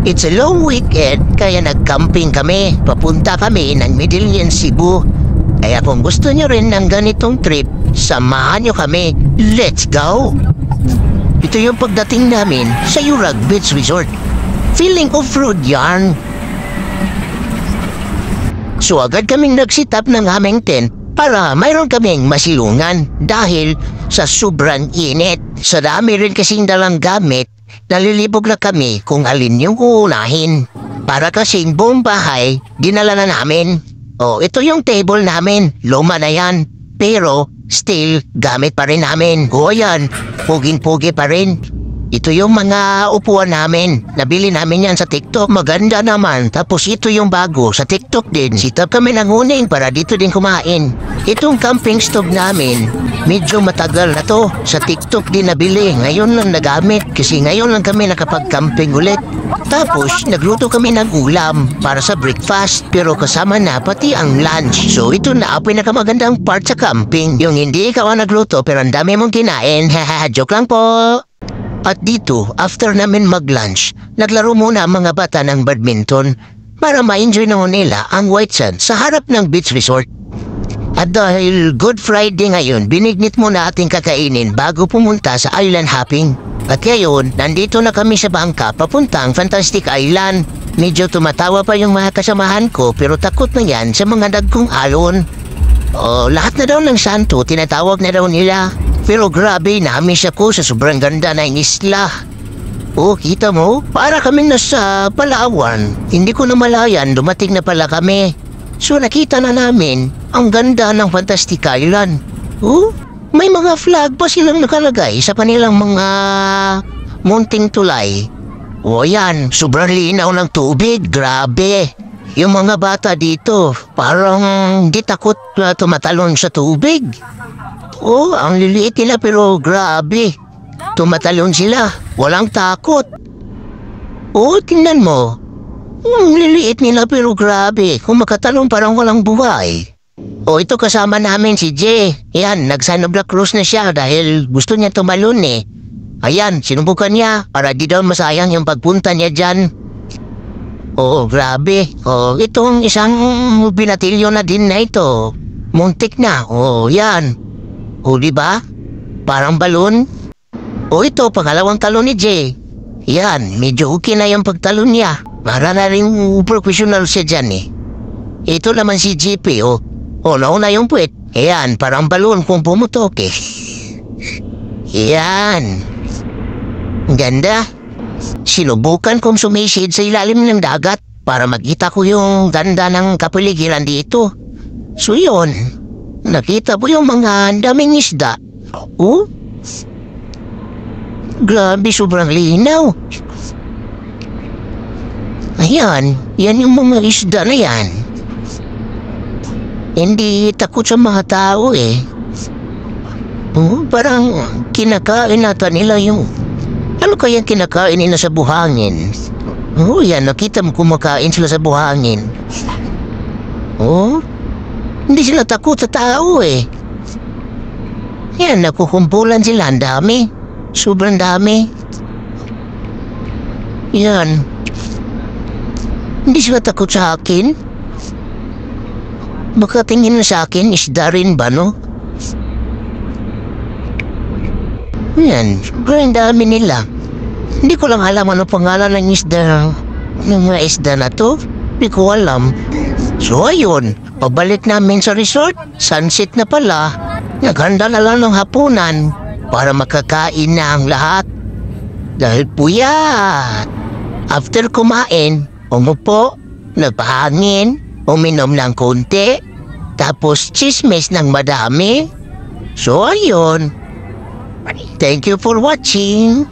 It's a long weekend kaya nag-camping kami. Papunta kami ng Medellin, Cebu. Kaya kung gusto nyo rin ng ganitong trip, samahan nyo kami. Let's go! Ito yung pagdating namin sa Yurag Beach Resort. Feeling off-road yarn. So agad kaming nag-sit up ng aming tent para mayroon kaming masilungan dahil sa sobrang init. Sa dami rin kasing dalang gamit, nalilibog na kami kung alin yung uunahin. Para kasing buong bahay, dinala na namin. Ito yung table namin. Luma na yan. Pero, still, gamit pa rin namin. Yan. Puging-pugi pa rin. Ito yung mga upuan namin. Nabili namin yan sa TikTok. Maganda naman. Tapos ito yung bago sa TikTok din. Sit-up kami ng uning para dito din kumain. Itong camping stove namin, medyo matagal na to. Sa TikTok din nabili. Ngayon lang nagamit kasi ngayon lang kami nakapag-camping ulit. Tapos, nagluto kami ng ulam para sa breakfast pero kasama na pati ang lunch. So, ito na ang pinakamagandang part sa camping. Yung hindi ikaw ang nagluto pero ang dami mong kinain. Haha, joke lang po. At dito, after namin mag-lunch, naglaro muna ang mga bata ng badminton para ma-enjoy naman nila ang white sand sa harap ng beach resort. At dahil Good Friday ngayon, binignit muna ating kakainin bago pumunta sa island hopping. At ngayon, nandito na kami sa bangka papuntang Fantastic Island. Medyo tumatawa pa yung mga kasamahan ko pero takot na yan sa mga dagkong alon. Lahat na daw ng santo tinatawag na daw nila. Pero grabe, na-miss ako sa sobrang ganda ng isla. Kita mo? Para kaming nasa Palawan. Hindi ko namalayan, dumating na pala kami. So nakita na namin ang ganda ng Fantastic Island. May mga flag pa silang nakalagay sa kanilang mga munting tulay. Yan, sobrang linaw ng tubig, grabe. Yung mga bata dito, parang di takot na tumatalon sa tubig. Ang liliit nila pero grabe. Tumatalon sila, walang takot. Tingnan mo. Ang liliit nila pero grabe. Kung makatalon parang walang buhay. Ito kasama namin si Jay. Yan, nagsanobla cruise na siya dahil gusto niya tumalon eh. Ayan, sinubukan niya para di daw masayang yung pagpunta niya dyan. Grabe. Itong isang binatilyo na din na ito. Muntik na. Yan. Diba? Parang balon. Ito, pangalawang talon ni Jay. Yan, medyo okay na yung pagtalon niya. Para na rin professional siya dyan eh. Ito naman si JP, nauna yung puwet. Yan, parang balon kung pumutok eh. Yan. Ganda. Sinubukan kong sumisid sa ilalim ng dagat para makita ko yung ganda ng kapaligiran dito. So yun, nakita ko yung mga daming isda. Grabe, sobrang linaw. Ayan, yan yung mga isda na yan. Hindi takot sa mga tao eh. Parang kinakain nata nila yung... Ano kaya kinakain nila sa buhangin? Yan, nakita mo kumakain sila sa buhangin. Hindi sila takot sa tao eh. Yan, nakukumpulan sila, ang dami. Sobrang dami. Yan. Hindi sila takot sa akin. Baka tingin na sa akin, isda rin ba, no? Yan, sobrang dami nila. Hindi ko lang alam ano pangalan ng isda. Ng mga isda na to. Hindi ko alam. So ayun, pabalik namin sa resort. Sunset na pala. Naghanda na lang ng hapunan para makakain na ang lahat. Dahil puyat. After kumain, umupo, nagpahangin, uminom ng konti, tapos chismis ng madami. So ayun. Thank you for watching.